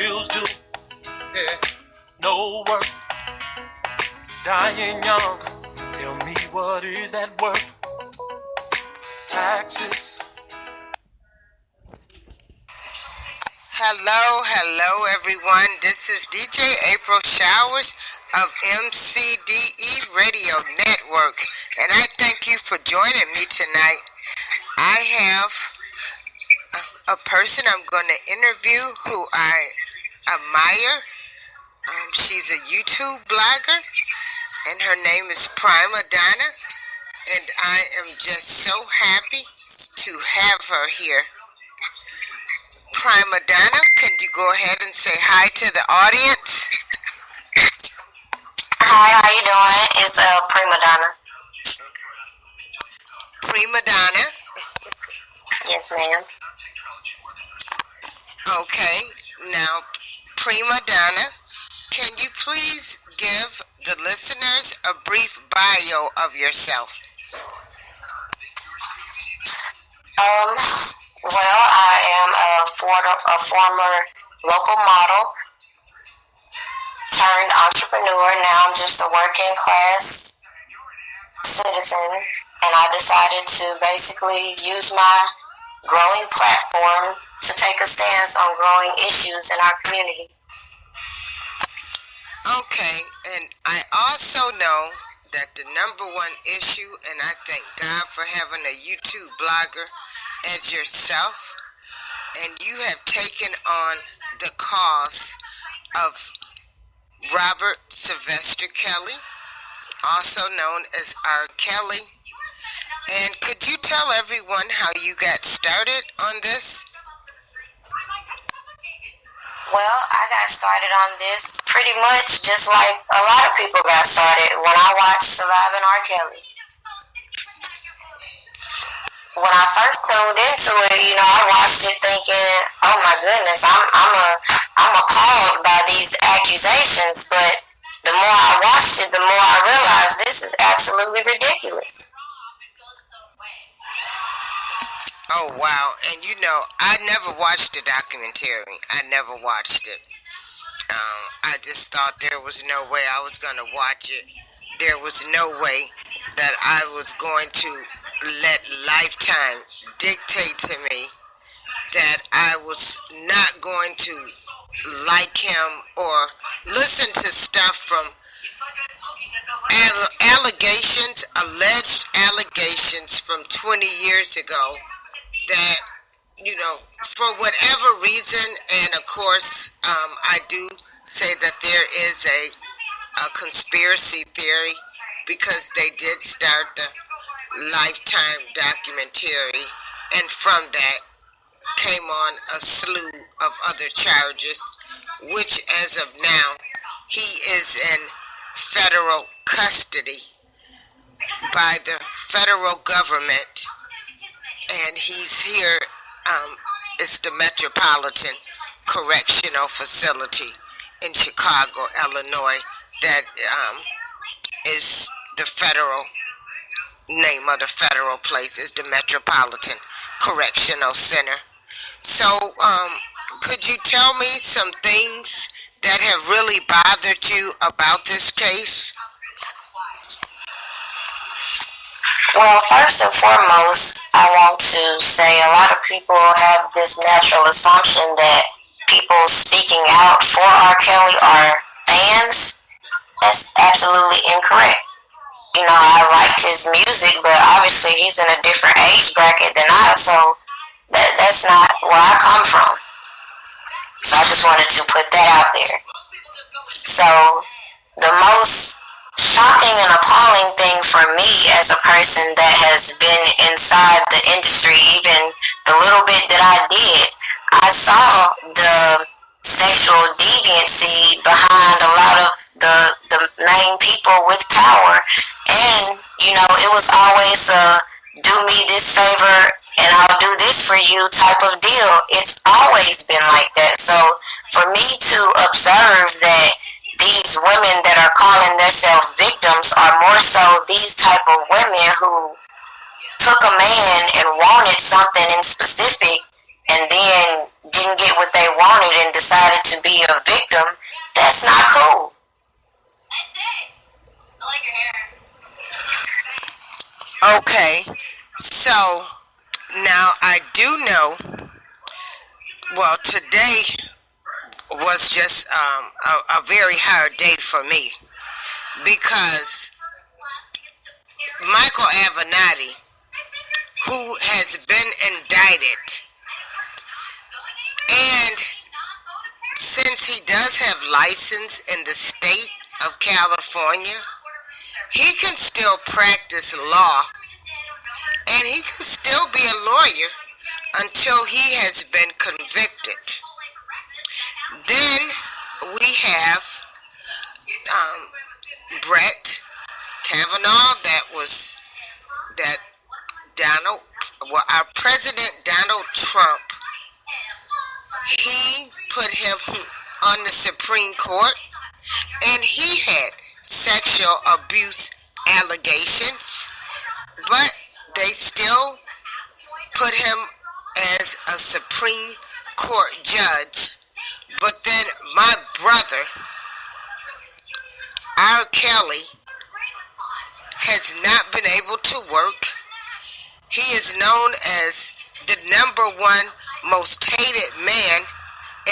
bills due, yeah, no work, dying young. Tell me, what is that worth? Taxes. Hello everyone. This is DJ April Showers of MCDE Radio Network, and I thank you for joining me tonight. I have a person I'm going to interview who I admire. She's a YouTube blogger, and her name is Prima Donna, and I am just so happy to have her here. Prima Donna, can you go ahead and say hi to the audience? Hi, how you doing? It's Prima Donna. Prima Donna? Yes, ma'am. Okay, now, Prima Donna, can you please give the listeners a brief bio of yourself? Well, I am a former local model turned entrepreneur. Now I'm just a working class citizen, and I decided to basically use my growing platform to take a stance on growing issues in our community. Okay, and I also know that the number one issue, and I thank God for having a YouTube blogger as yourself, and you have taken on the cause of Robert Sylvester Kelly, also known as R. Kelly. And could you tell everyone how you got started on this? Well, I got started on this pretty much just like a lot of people got started when I watched Surviving R. Kelly. When I first tuned into it, I watched it thinking, oh my goodness, I'm appalled by these accusations, but the more I watched it, the more I realized this is absolutely ridiculous. Oh, wow. And I never watched the documentary. I never watched it. I just thought there was no way I was going to watch it. There was no way that I was going to let Lifetime dictate to me that I was not going to like him or listen to stuff from alleged allegations from 20 years ago that, for whatever reason, and of course, I do say that there is a conspiracy theory because they did start the Lifetime documentary, and from that came on a slew of other charges, which as of now, he is in federal custody by the federal government, and he's here. It's the Metropolitan Correctional Facility in Chicago, Illinois, that is the federal name of the federal place is the Metropolitan Correctional Center. So, could you tell me some things that have really bothered you about this case? Well, first and foremost, I want to say a lot of people have this natural assumption that people speaking out for R. Kelly are fans. That's absolutely incorrect. I like his music, but obviously he's in a different age bracket than I, so that's not where I come from. So I just wanted to put that out there. So the most shocking and appalling thing for me as a person that has been inside the industry, even the little bit that I did, I saw the sexual deviancy behind a lot of the main people with power, and it was always a do me this favor and I'll do this for you type of deal. It's always been like that. So for me to observe that these women that are calling themselves victims are more so these type of women who took a man and wanted something in specific and then didn't get what they wanted and decided to be a victim, that's not cool. That's it. I like your hair. Okay, so now I do know, well, today was just a very hard day for me because Michael Avenatti, who has been indicted, and since he does have license in the state of California, he can still practice law, and he can still be a lawyer until he has been convicted. Then we have Brett Kavanaugh, our President Donald Trump, he put him on the Supreme Court, and he had sexual abuse allegations, but they still put him as a Supreme Court judge. But then my brother, R. Kelly, has not been able to work. He is known as the #1 most hated man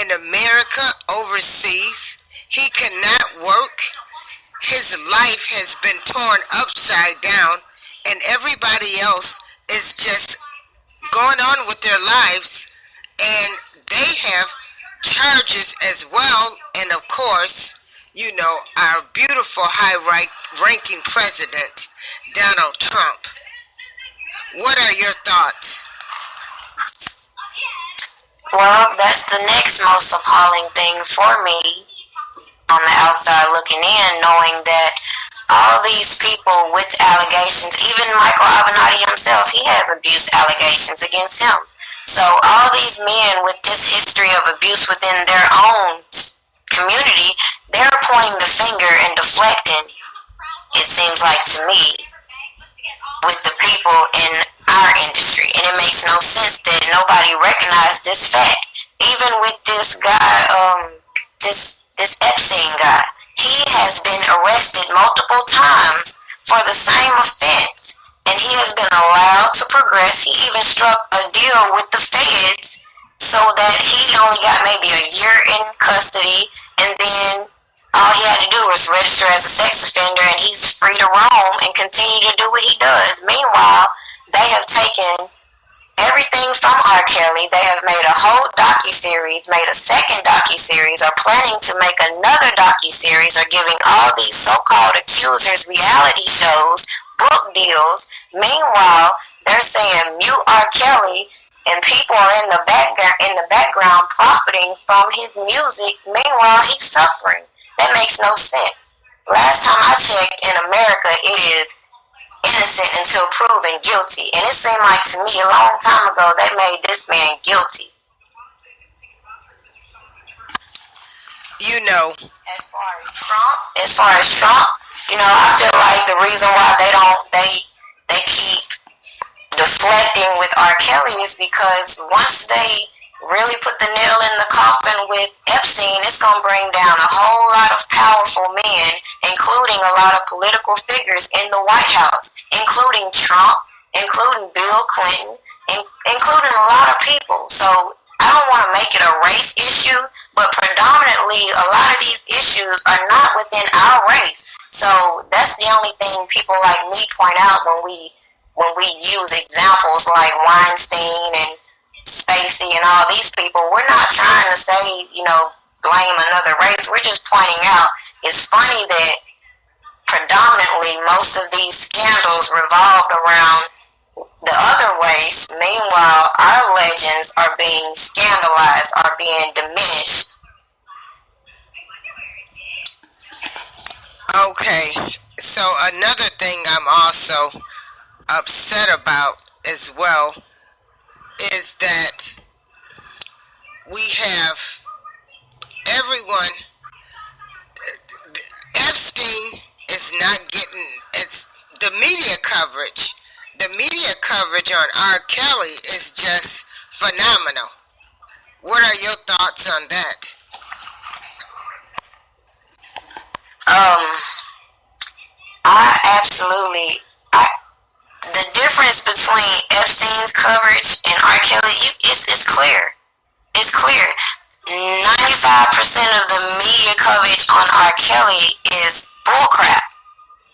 in America overseas. He cannot work. His life has been torn upside down, and everybody else is just going on with their lives, and they have charges as well. And of course, you know, our beautiful high-ranking president, Donald Trump. What are your thoughts? Well, that's the next most appalling thing for me on the outside looking in, knowing that all these people with allegations, even Michael Avenatti himself, he has abuse allegations against him. So all these men with this history of abuse within their own community, they're pointing the finger and deflecting, it seems like to me, with the people in our industry. And it makes no sense that nobody recognized this fact. Even with this guy, this Epstein guy, he has been arrested multiple times for the same offense, and he has been allowed to progress. He even struck a deal with the feds so that he only got maybe a year in custody, and then all he had to do was register as a sex offender, and he's free to roam and continue to do what he does. Meanwhile, they have taken everything from R. Kelly. They have made a whole docuseries, made a second docuseries, are planning to make another docuseries, are giving all these so-called accusers reality shows, book deals. Meanwhile, they're saying mute R. Kelly, and people are in the background profiting from his music. Meanwhile, he's suffering. That makes no sense. Last time I checked, in America, it is innocent until proven guilty. And it seemed like to me a long time ago they made this man guilty. You know, As far as Trump, you know, I feel like the reason why they keep deflecting with R. Kelly is because once they really put the nail in the coffin with Epstein, it's going to bring down a whole lot of powerful men, including a lot of political figures in the White House, including Trump, including Bill Clinton, including a lot of people. So I don't want to make it a race issue, but predominantly a lot of these issues are not within our race. So that's the only thing people like me point out when we use examples like Weinstein and Spacey and all these people. We're not trying to say, you know, blame another race. We're just pointing out it's funny that predominantly most of these scandals revolved around the other ways. Meanwhile, our legends are being scandalized, are being diminished. okay, so another thing I'm also upset about as well is that we have everyone, Epstein is not getting, it's the media coverage on R. Kelly is just phenomenal. What are your thoughts on that? The difference between Epstein's coverage and R. Kelly, it's clear. It's clear. 95% of the media coverage on R. Kelly is bullcrap.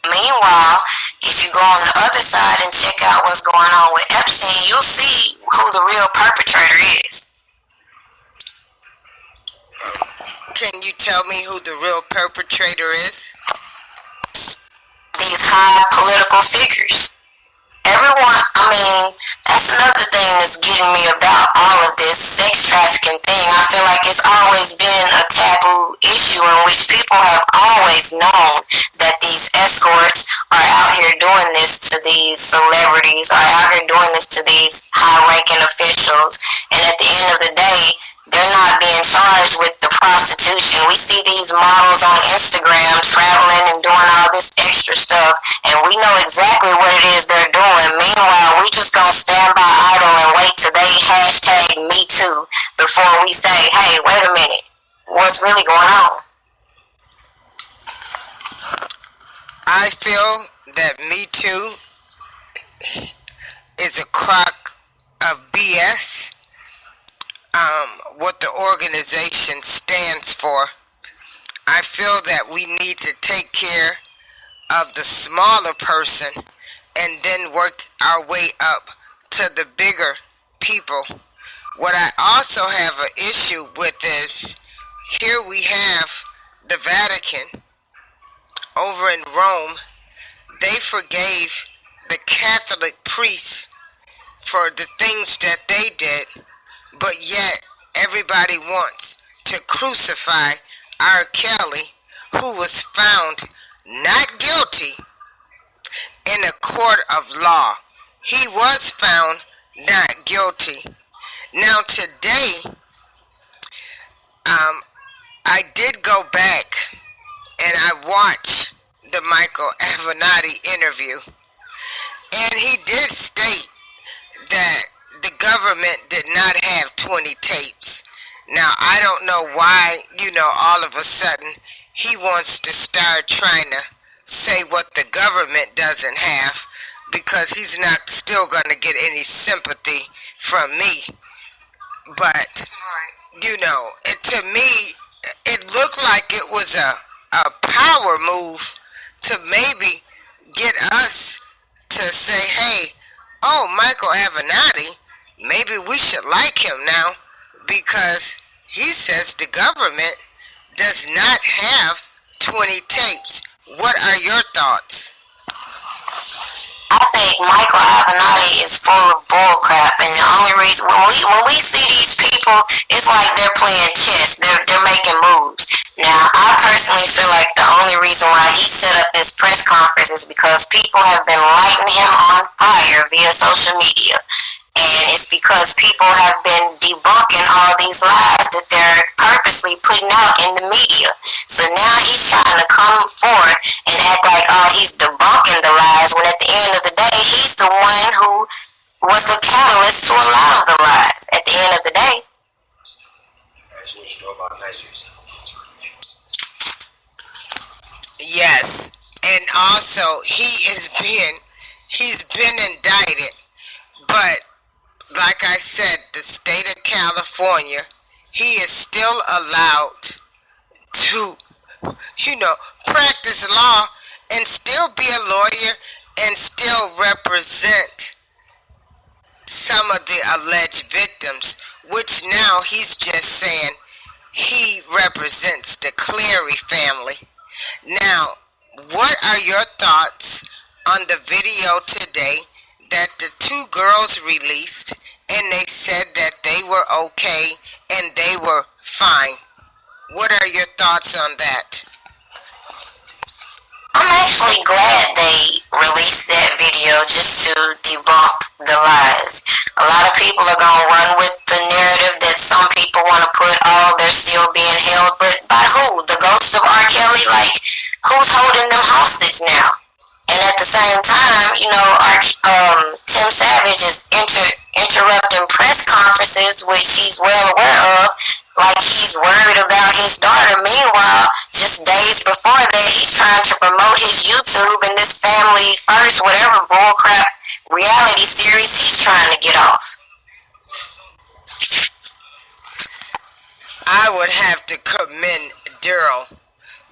Meanwhile, if you go on the other side and check out what's going on with Epstein, you'll see who the real perpetrator is. Can you tell me who the real perpetrator is? These high political figures. That's another thing that's getting me about all of this sex trafficking thing. I feel like it's always been a taboo issue in which people have always known that these escorts are out here doing this to these celebrities, are out here doing this to these high-ranking officials, and at the end of the day, they're not being charged with the prostitution. We see these models on Instagram traveling and doing all this extra stuff, and we know exactly what it is they're doing. Meanwhile, we just gonna stand by idle and wait till they hashtag Me Too before we say, hey, wait a minute, what's really going on? I feel that Me Too is a crock of BS. What the organization stands for. I feel that we need to take care of the smaller person and then work our way up to the bigger people. What I also have an issue with is, here we have the Vatican over in Rome. They forgave the Catholic priests for the things that they did, but yet everybody wants to crucify R. Kelly, who was found not guilty in a court of law. He was found not guilty. Now today, I did go back and I watched the Michael Avenatti interview, and he did state that the government did not have 20 tapes. Now, I don't know why, all of a sudden, he wants to start trying to say what the government doesn't have, because he's not still going to get any sympathy from me. But, to me, it looked like it was a power move to maybe get us to say, hey, oh, Michael Avenatti, maybe we should like him now, because he says the government does not have 20 tapes. What are your thoughts? I think Michael Avenatti is full of bullcrap, and the only reason when we see these people, it's like they're playing chess. They're making moves. Now, I personally feel like the only reason why he set up this press conference is because people have been lighting him on fire via social media. And it's because people have been debunking all these lies that they're purposely putting out in the media. So now he's trying to come forward and act like, oh, he's debunking the lies, when at the end of the day, he's the one who was the catalyst to a lot of the lies at the end of the day. Yes, and also he's been indicted, but like I said, the state of California, he is still allowed to, practice law and still be a lawyer and still represent some of the alleged victims, which now he's just saying he represents the Cleary family. Now, what are your thoughts on the video today that the two girls released, and they said that they were okay and they were fine? What are your thoughts on that? I'm actually glad they released that video just to debunk the lies. A lot of people are going to run with the narrative that some people want to put, oh, they're still being held, but by who? The ghost of R. Kelly? Like, who's holding them hostage now? And at the same time, our Tim Savage is interrupting press conferences, which he's well aware of, like he's worried about his daughter. Meanwhile, just days before that, he's trying to promote his YouTube and this Family First, whatever bullcrap reality series he's trying to get off. I would have to commend Daryl,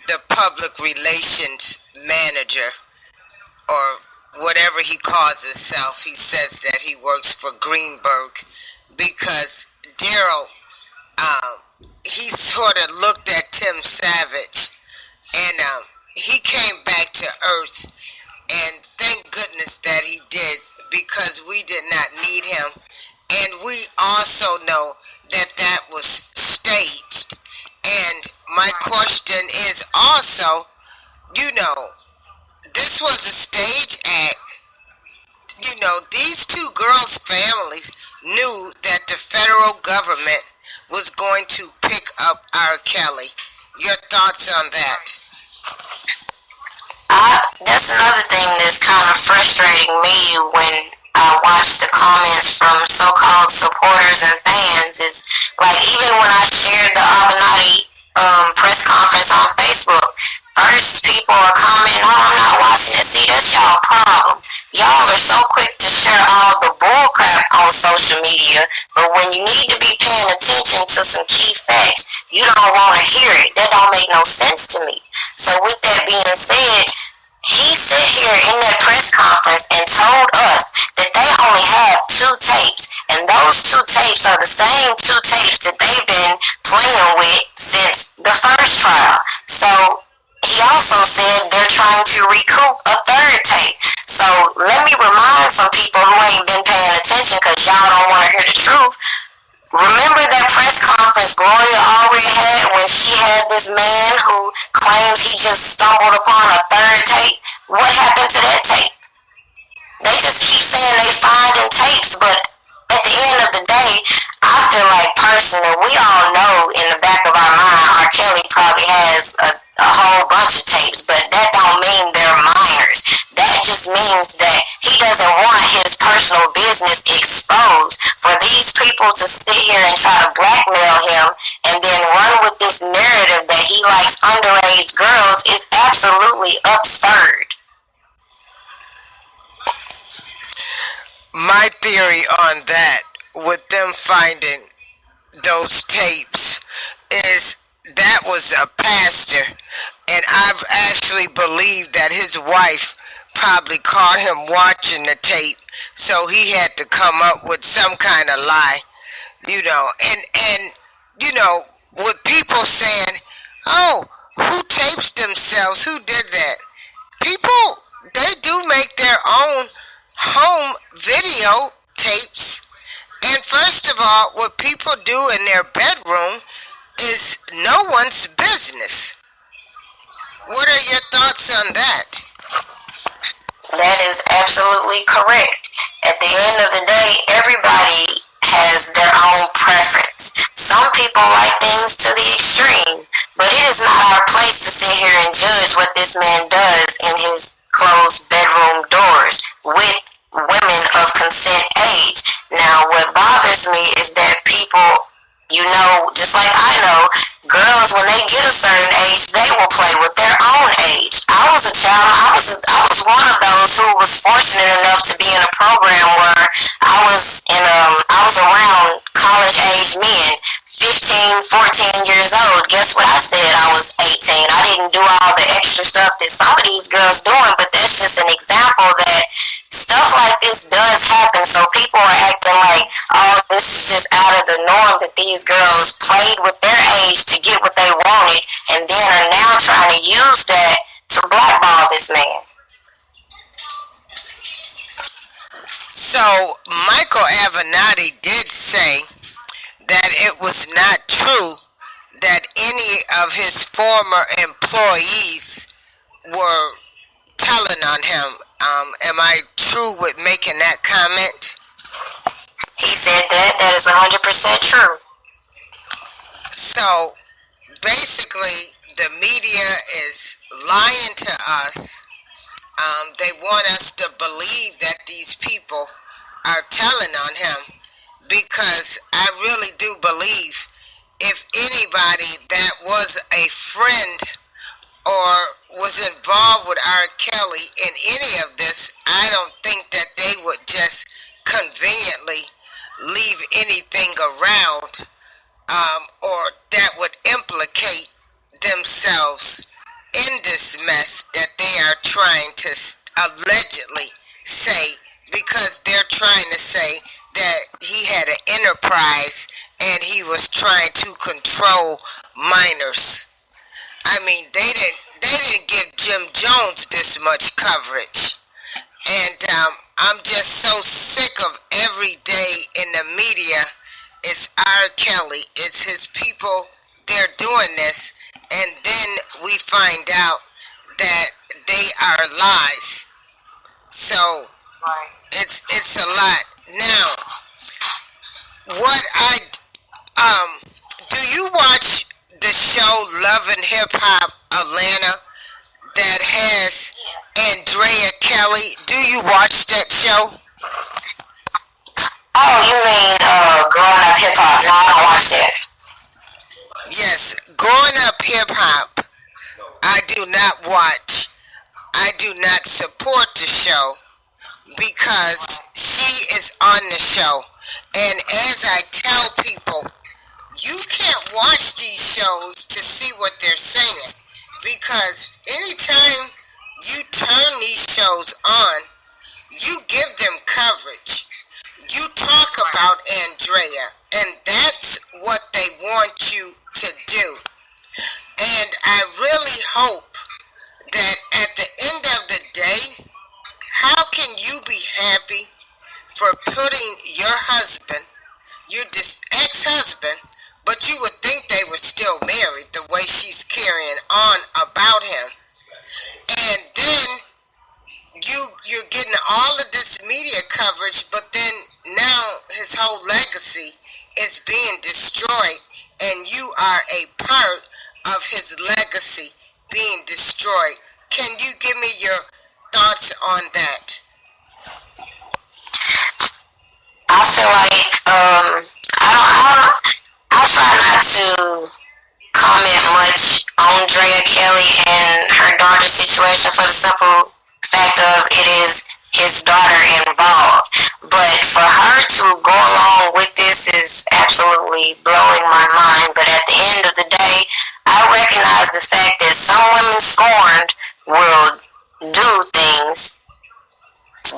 the public relations manager, or whatever he calls himself. He says that he works for Greenberg, because Daryl, he sort of looked at Tim Savage, and he came back to earth, and thank goodness that he did, because we did not need him. And we also know that that was staged. And my question is also, this was a stage act. These two girls' families knew that the federal government was going to pick up R. Kelly. Your thoughts on that? That's another thing that's kind of frustrating me when I watch the comments from so-called supporters and fans. Is like, even when I shared the Avenatti press conference on Facebook, first people are commenting, "Oh, I'm not watching it." See, that's y'all problem. Y'all are so quick to share all the bullcrap on social media, but when you need to be paying attention to some key facts, you don't want to hear it. That don't make no sense to me. So with that being said, he sat here in that press conference and told us that they only have 2 tapes, and those 2 tapes are the same 2 tapes that they've been playing with since the first trial. So he also said they're trying to recoup a 3rd tape. So let me remind some people who ain't been paying attention, because y'all don't want to hear the truth. Remember that press conference Gloria already had when she had this man who claims he just stumbled upon a 3rd tape? What happened to that tape? They just keep saying they finding tapes, but at the end of the day, I feel like personally, we all know in the back of our mind, R. Kelly probably has a whole bunch of tapes, but that don't mean they're minors. That just means that he doesn't want his personal business exposed. For these people to sit here and try to blackmail him and then run with this narrative that he likes underage girls is absolutely absurd. My theory on that, with them finding those tapes, is that was a pastor, and I've actually believed that his wife probably caught him watching the tape, so he had to come up with some kind of lie, and with people saying, "Oh, who tapes themselves? Who did that?" People, they do make their own home video tapes. And first of all, what people do in their bedroom is no one's business. What are your thoughts on that? That is absolutely correct. At the end of the day, everybody has their own preference. Some people like things to the extreme, but it is not our place to sit here and judge what this man does in his closed bedroom doors with women of consent age. Now, what bothers me is that people, just like I know, girls, when they get a certain age, they will play with their own age. I was a child. I was one of those who was fortunate enough to be in a program where I was around college age men, 15, 14 years old. Guess what I said? I was 18. I didn't do all the extra stuff that some of these girls doing, but that's just an example that stuff like this does happen. So people are acting like, oh, this is just out of the norm, that these girls played with their age to get what they wanted, and then are now trying to use that to blackball this man. So Michael Avenatti did say that it was not true that any of his former employees were telling on him. Am I true with making that comment? He said that is 100% true. So basically, the media is lying to us. They want us to believe that these people are telling on him, because I really do believe if anybody that was a friend or was involved with R. Kelly in any of this, I don't think that they would just conveniently leave anything around, or that would implicate themselves in this mess that they are trying to allegedly say, because they're trying to say that he had an enterprise and he was trying to control minors. I mean, they didn't give Jim Jones this much coverage. And I'm just so sick of every day in the media, it's R. Kelly, it's his people, they're doing this, and then we find out that they are lies. So it's a lot. Now, what do you watch the show Love and Hip Hop Atlanta that has Andrea Kelly? Do you watch that show? Oh, you mean Growing Up Hip Hop? No, I don't watch that. Yes, Growing Up Hip Hop, I do not watch. I do not support the show because she is on the show. And as I tell people, you can't watch these shows to see what they're saying, because anytime you turn these shows on, you give them coverage. You talk about Andrea, and that's what they want you to do. And I really hope that at the end of the day, how can you be happy for putting your husband, your ex-husband, but you would think they were still married the way she's carrying on about him. And then you're getting all of this media coverage, but then now his whole legacy is being destroyed, and you are a part of his legacy being destroyed. Can you give me your thoughts on that? I feel like I try not to comment much on Andrea Kelly and her daughter's situation for the simple fact of it is his daughter involved. But for her to go along with this is absolutely blowing my mind. But at the end of the day, I recognize the fact that some women scorned will do things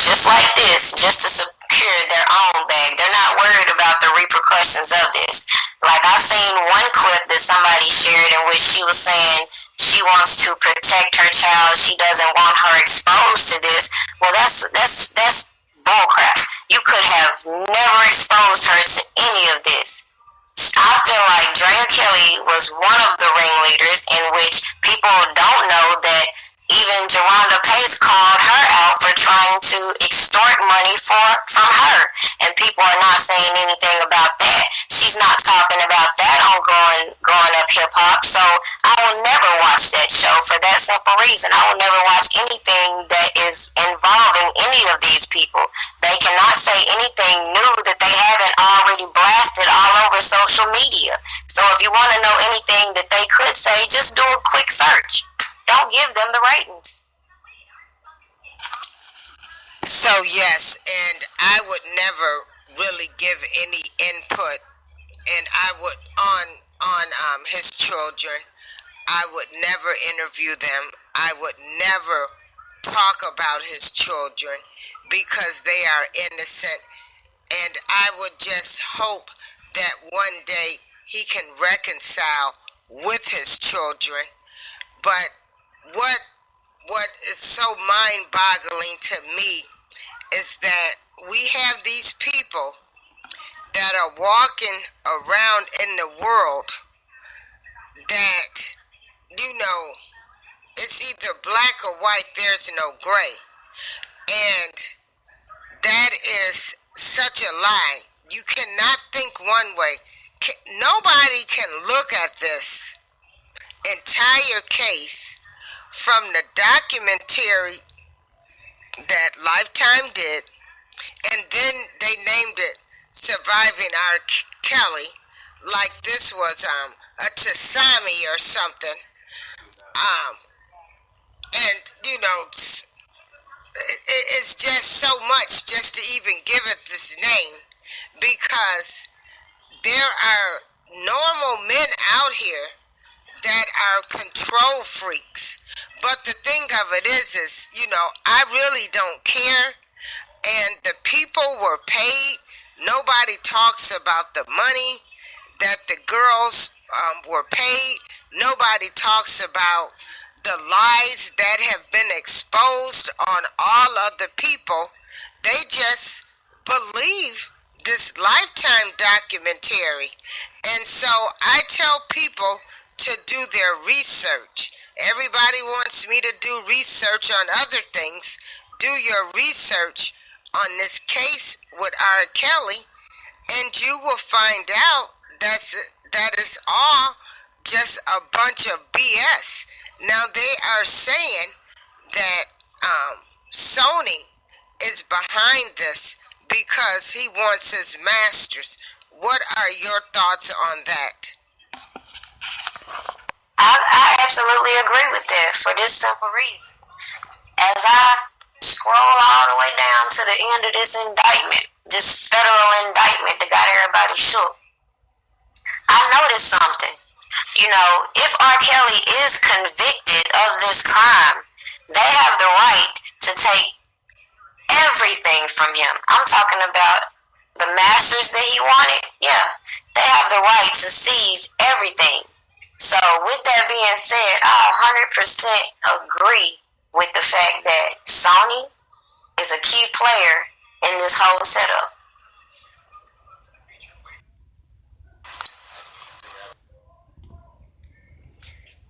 just like this, just to secure their own bag. They're not worried about the repercussions of this. Like, I seen one clip that somebody shared in which she was saying she wants to protect her child. She doesn't want her exposed to this. Well, that's bullcrap. You could have never exposed her to any of this. I feel like Andrea Kelly was one of the ringleaders in which people don't know that even Geronda Pace called her out for trying to extort money from her. And people are not saying anything about that. She's not talking about that on Growing Up Hip Hop. So I will never watch that show for that simple reason. I will never watch anything that is involving any of these people. They cannot say anything new that they haven't already blasted all over social media. So if you want to know anything that they could say, just do a quick search. Don't give them the ratings. So yes, and I would never really give any input, and I would on his children. I would never interview them. I would never talk about his children because they are innocent, and I would just hope that one day he can reconcile with his children. But what is so mind-boggling to me is that we have these people that are walking around in the world that, it's either black or white, there's no gray. And that is such a lie. You cannot think one way. Nobody can look at this entire case from the documentary that Lifetime did, and then they named it Surviving R. Kelly, like this was a tsunami or something. And you know, it's just so much just to even give it this name, because there are normal men out here that are control freaks. But the thing of it is, you know, I really don't care. And the people were paid. Nobody talks about the money that the girls were paid. Nobody talks about the lies that have been exposed on all of the people. They just believe this Lifetime documentary. And so I tell people to do their research. Everybody wants me to do research on other things. Do your research on this case with R. Kelly, and you will find out that is all just a bunch of BS. Now they are saying that Sony is behind this because he wants his masters. What are your thoughts on that? I absolutely agree with that for this simple reason. As I scroll all the way down to the end of this indictment, this federal indictment that got everybody shook, I noticed something. You know, if R. Kelly is convicted of this crime, they have the right to take everything from him. I'm talking about the masters that he wanted. Yeah, they have the right to seize everything. So with that being said, I 100% agree with the fact that Sony is a key player in this whole setup.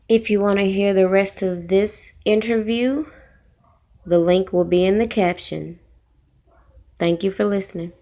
If you want to hear the rest of this interview, the link will be in the caption. Thank you for listening.